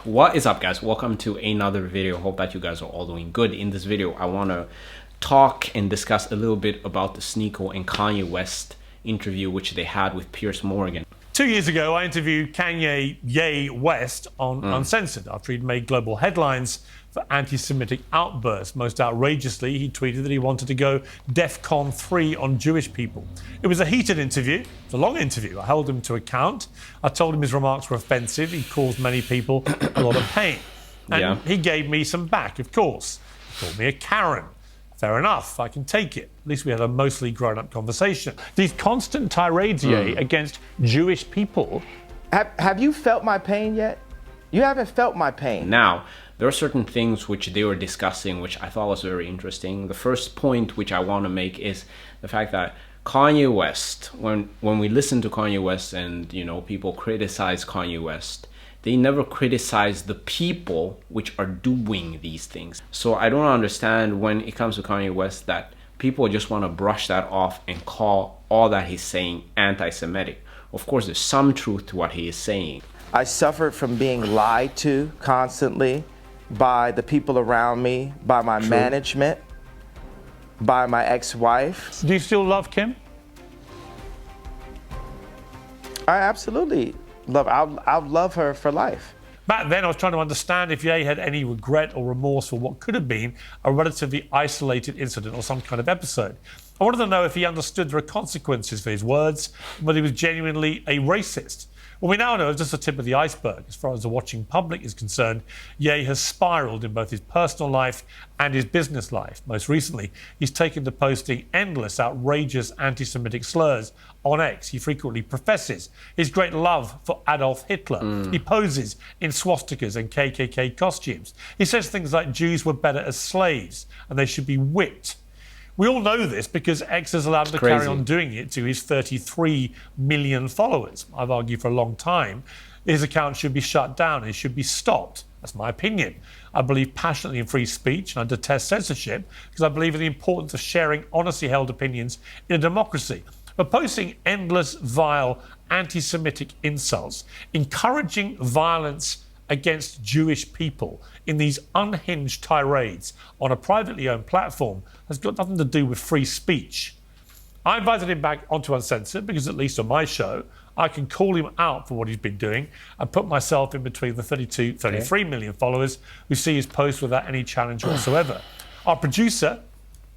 What is up, guys? Welcome to another video. Hope that you guys are all doing good. In this video, I want to talk and discuss a little bit about the Sneako and Kanye West interview which they had with Piers Morgan. 2 years ago, I interviewed Kanye West on Uncensored after he'd made global headlines for anti-Semitic outbursts. Most outrageously, he tweeted that he wanted to go Defcon 3 on Jewish people. It was a heated interview. It was a long interview. I held him to account. I told him his remarks were offensive. He caused many people a lot of pain. And he gave me some back, of course. He called me a Karen. Fair enough, I can take it. At least we had a mostly grown-up conversation. These constant tirades against Jewish people. Have you felt my pain yet? You haven't felt my pain. Now, there are certain things which they were discussing which I thought was very interesting. The first point which I want to make is the fact that Kanye West, when we listen to Kanye West and, you know, people criticize Kanye West, they never criticize the people which are doing these things. So I don't understand when it comes to Kanye West that people just want to brush that off and call all that he's saying anti-Semitic. Of course, there's some truth to what he is saying. I suffered from being lied to constantly by the people around me, by my management, by my ex-wife. Do you still love Kim? I absolutely I'll love her for life. Back then, I was trying to understand if Ye had any regret or remorse for what could have been a relatively isolated incident or some kind of episode. I wanted to know if he understood there are consequences for his words and whether he was genuinely a racist. What we now know is just the tip of the iceberg. As far as the watching public is concerned, Ye has spiraled in both his personal life and his business life. Most recently, he's taken to posting endless, outrageous anti-Semitic slurs on X. He frequently professes his great love for Adolf Hitler. He poses in swastikas and KKK costumes. He says things like Jews were better as slaves and they should be whipped. We all know this because X has allowed him to carry on doing it to his 33 million followers. I've argued for a long time his account should be shut down. It should be stopped. That's my opinion. I believe passionately in free speech and I detest censorship because I believe in the importance of sharing honestly held opinions in a democracy. But posting endless, vile, anti-Semitic insults, encouraging violence against Jewish people in these unhinged tirades on a privately owned platform has got nothing to do with free speech. I invited him back onto Uncensored because at least on my show, I can call him out for what he's been doing and put myself in between the 33 million followers who see his posts without any challenge whatsoever. Our producer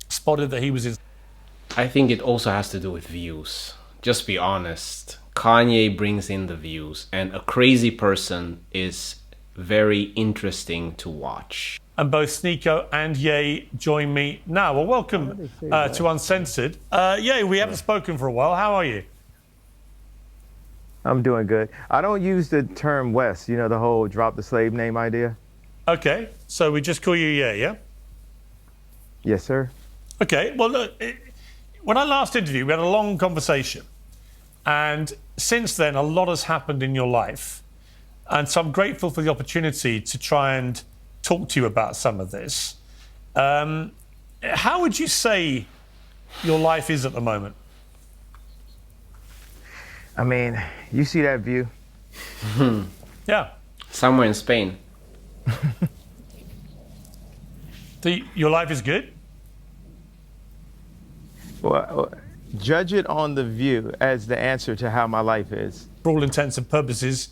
spotted that he was in... I think it also has to do with views. Just be honest. Kanye brings in the views and a crazy person is very interesting to watch. And both Sneako and Ye join me now. Well, welcome to Uncensored. Ye, we haven't spoken for a while. How are you? I'm doing good. I don't use the term West, you know, the whole drop the slave name idea. Okay, so we just call you Ye, yeah? Yes, sir. Okay, well, look, when I last interviewed, we had a long conversation. And since then, a lot has happened in your life. And so I'm grateful for the opportunity to try and talk to you about some of this. How would you say your life is at the moment? I mean, you see that view? Yeah. Somewhere in Spain. Your life is good? Well, judge it on the view as the answer to how my life is. For all intents and purposes,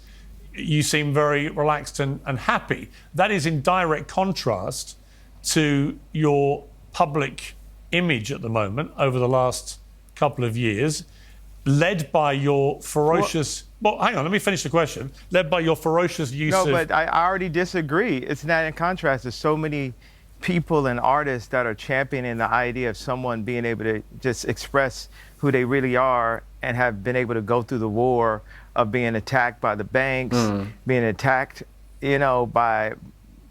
you seem very relaxed and happy. That is in direct contrast to your public image at the moment over the last couple of years, led by your ferocious... Well, hang on, let me finish the question. Led by your ferocious use of... No, but I already disagree. It's not in contrast. There's so many people and artists that are championing the idea of someone being able to just express who they really are and have been able to go through the war of being attacked by the banks, being attacked, you know, by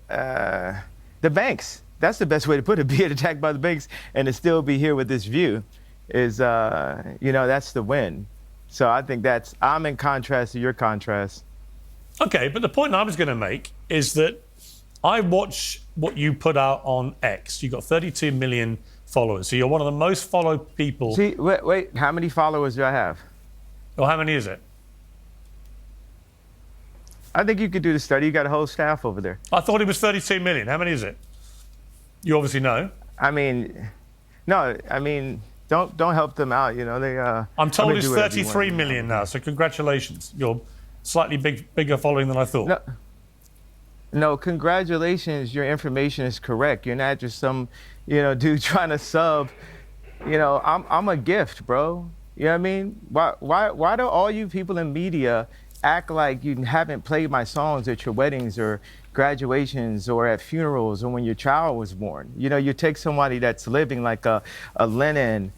the banks. That's the best way to put it, being attacked by the banks and to still be here with this view is, you know, that's the win. So I think I'm in contrast to your contrast. Okay, but the point I was going to make is that I watch what you put out on X. You got 32 million followers. So you're one of the most followed people. See, wait, how many followers do I have? Well, how many is it? I think you could do the study. You got a whole staff over there. I thought it was 32 million. How many is it? You obviously know. I mean, no, I mean, don't help them out. You know, they. I'm told it's 33 million now. So congratulations. You're slightly bigger following than I thought. No, congratulations. Your information is correct. You're not just some, dude trying to sub. I'm a gift, bro. You know what I mean? Why do all you people in media act like you haven't played my songs at your weddings or graduations or at funerals or when your child was born? You take somebody that's living like a Lennon,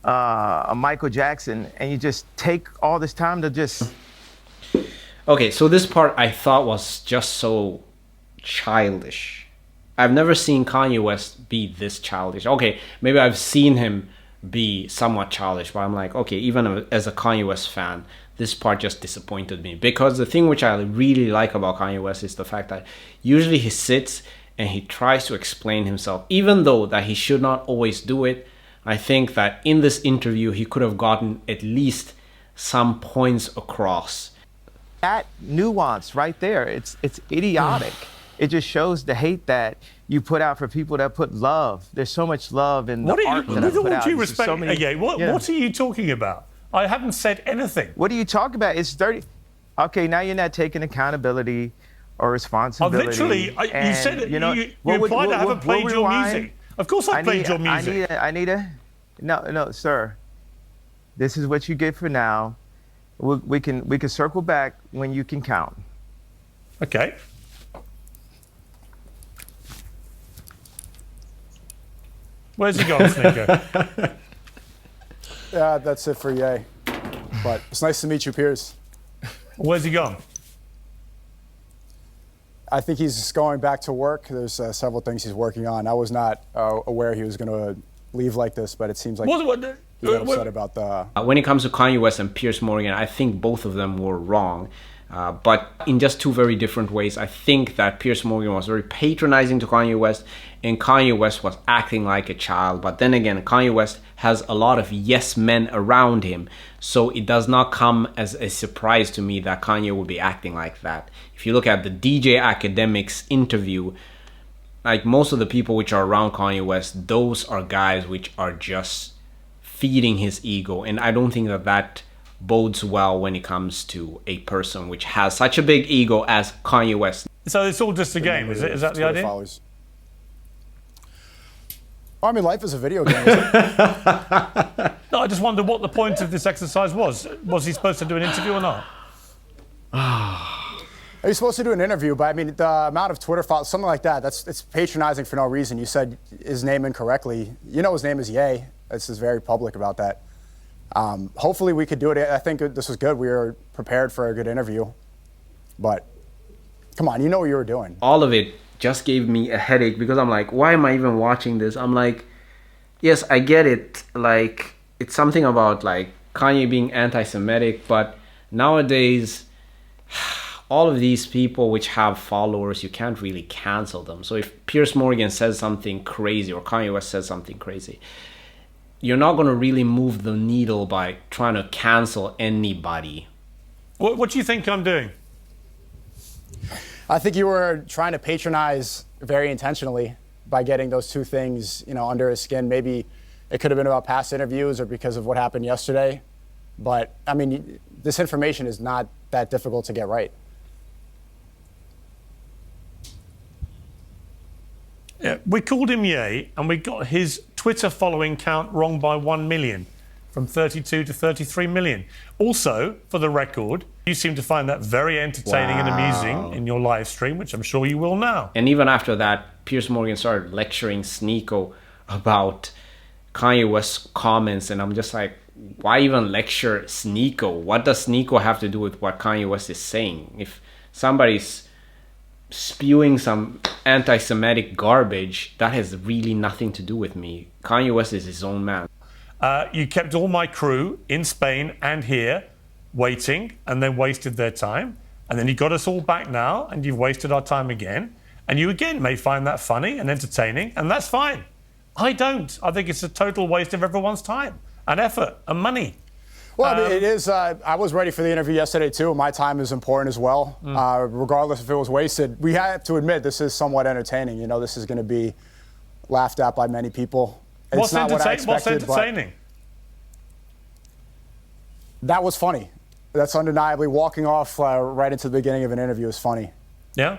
a Michael Jackson, and you just take all this time to just... Okay, so this part I thought was just so childish. I've never seen Kanye West be this childish. Okay, maybe I've seen him be somewhat childish, but I'm like, okay, even as a Kanye West fan, this part just disappointed me. Because the thing which I really like about Kanye West is the fact that usually he sits and he tries to explain himself, even though that he should not always do it. I think that in this interview, he could have gotten at least some points across. That nuance right there, it's idiotic. It just shows the hate that you put out for people that put love. There's so much love in the art that I put out. What are you talking about? I haven't said anything. What are you talking about? It's dirty. Okay, now you're not taking accountability or responsibility. Literally, you said it. You implied I haven't played your music. Of course I played your music. No, sir. This is what you get for now. We can circle back when you can count. Okay. Where's he gone, Sneako? Yeah, that's it for Ye. But it's nice to meet you, Piers. Where's he gone? I think he's going back to work. There's several things he's working on. I was not aware he was going to leave like this, but it seems like he got upset about the... When it comes to Kanye West and Piers Morgan, I think both of them were wrong. But in just two very different ways. I think that Piers Morgan was very patronizing to Kanye West, and Kanye West was acting like a child. But then again, Kanye West has a lot of yes men around him, so it does not come as a surprise to me that Kanye would be acting like that. If you look at the DJ Academics interview, like most of the people which are around Kanye West, those are guys which are just feeding his ego, and I don't think that bodes well when it comes to a person which has such a big ego as Kanye West. So it's all just a game, is it? Is that the idea? Followers. Well, I mean, life is a video game, isn't it? No, I just wonder what the point of this exercise was. Was he supposed to do an interview or not? Are you supposed to do an interview? But I mean, the amount of Twitter followers, something like that, it's patronizing for no reason. You said his name incorrectly. You know his name is Ye. This is very public about that. Hopefully we could do it. I think this was good. We were prepared for a good interview. But come on, you know what you were doing. All of it just gave me a headache because I'm like, why am I even watching this? I'm like, yes, I get it. Like, it's something about like Kanye being anti-Semitic, but nowadays, all of these people which have followers, you can't really cancel them. So if Piers Morgan says something crazy or Kanye West says something crazy, you're not going to really move the needle by trying to cancel anybody. What do you think I'm doing? I think you were trying to patronize very intentionally by getting those two things, under his skin. Maybe it could have been about past interviews or because of what happened yesterday. But, I mean, this information is not that difficult to get right. Yeah, we called him Ye, and we got his Twitter following count wrong by 1 million, from 32 to 33 million. Also, for the record, you seem to find that very entertaining and amusing in your live stream, which I'm sure you will now. And even after that, Piers Morgan started lecturing Sneako about Kanye West's comments, and I'm just like, why even lecture Sneako? What does Sneako have to do with what Kanye West is saying? If somebody's spewing some anti-Semitic garbage, that has really nothing to do with me. Kanye West is his own man. You kept all my crew in Spain and here waiting, and then wasted their time. And then you got us all back now, and you've wasted our time again. And you again may find that funny and entertaining, and that's fine. I don't. I think it's a total waste of everyone's time and effort and money. Well, I mean, it is. I was ready for the interview yesterday, too. My time is important as well. Regardless if it was wasted, we have to admit this is somewhat entertaining. You know, this is going to be laughed at by many people. What's not what I expected, entertaining? That was funny. That's undeniably walking off right into the beginning of an interview is funny. Yeah.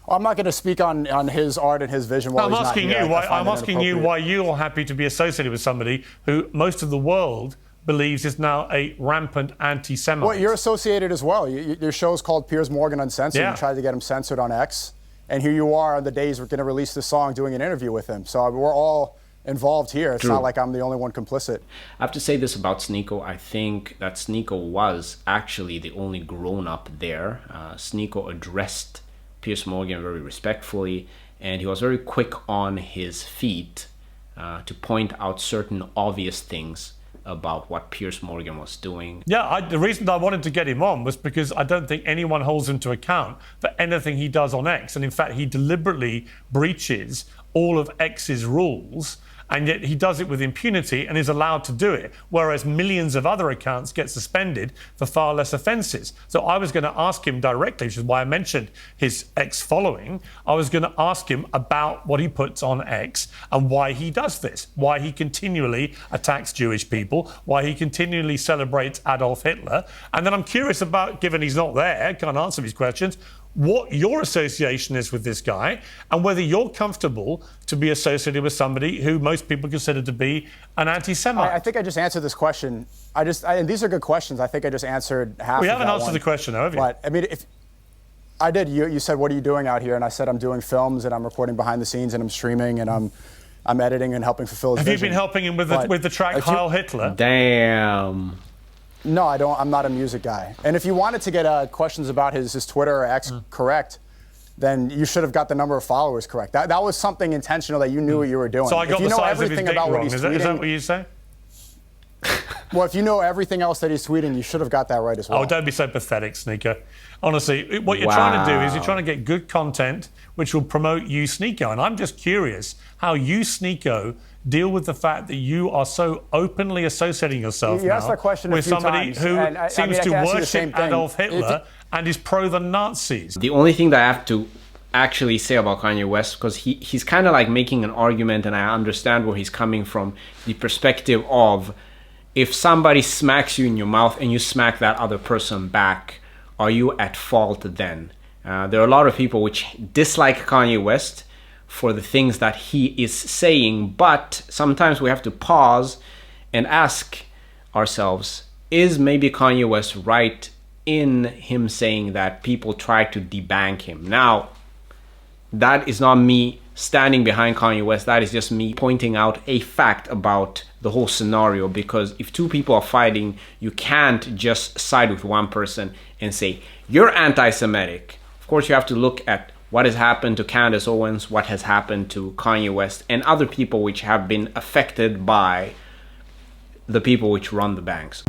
I'm not going to speak on his art and his vision while I'm he's asking not here. you. I'm asking you why you're happy to be associated with somebody who most of the world believes is now a rampant anti-Semite. Well, you're associated as well. Your show's called Piers Morgan Uncensored. Yeah. You tried to get him censored on X, and here you are on the days we're going to release the song, doing an interview with him. So we're all involved here. It's not like I'm the only one complicit. I have to say this about Sneako. I think that Sneako was actually the only grown-up there. Sneako addressed Piers Morgan very respectfully, and he was very quick on his feet to point out certain obvious things about what Piers Morgan was doing. Yeah, the reason I wanted to get him on was because I don't think anyone holds him to account for anything he does on X. And in fact, he deliberately breaches all of X's rules, and yet he does it with impunity and is allowed to do it, whereas millions of other accounts get suspended for far less offences. So I was going to ask him directly, which is why I mentioned his X following. I was going to ask him about what he puts on X and why he does this, why he continually attacks Jewish people, why he continually celebrates Adolf Hitler. And then I'm curious about, given he's not there, can't answer these questions, what your association is with this guy and whether you're comfortable to be associated with somebody who most people consider to be an anti-Semite. I think I just answered this question. And these are good questions. I think I just answered half. We of haven't that answered one. the question, though, have you? But I mean, if I did, you said, "What are you doing out here?" And I said, "I'm doing films and I'm recording behind the scenes and I'm streaming and I'm editing and helping fulfill his Have vision." you been helping him with the track Heil Hitler? Damn. No, I don't. I'm not a music guy. And if you wanted to get questions about his Twitter or X correct, then you should have got the number of followers correct. That was something intentional that you knew what you were doing. So I got if you the know size of his everything dick about wrong. what he's Is tweeting, that what you say? well, if you know everything else that he's tweeting, you should have got that right as well. Oh, don't be so pathetic, Sneako. Honestly, what you're trying to do is you're trying to get good content which will promote you, Sneako. And I'm just curious how you, Sneako, deal with the fact that you are so openly associating yourself You asked that question with a few somebody times, who and I seems mean, I to can ask you the same worship thing. Adolf Hitler and is pro the Nazis. The only thing that I have to actually say about Kanye West, because he's kind of like making an argument, and I understand where he's coming from, the perspective of if somebody smacks you in your mouth and you smack that other person back, are you at fault then? There are a lot of people which dislike Kanye West for the things that he is saying, but sometimes we have to pause and ask ourselves, is maybe Kanye West right in him saying that people try to debank him? Now, that is not me standing behind Kanye West. That is just me pointing out a fact about the whole scenario, because if two people are fighting, you can't just side with one person and say, you're anti-Semitic. Of course, you have to look at what has happened to Candace Owens, what has happened to Kanye West, and other people which have been affected by the people which run the banks.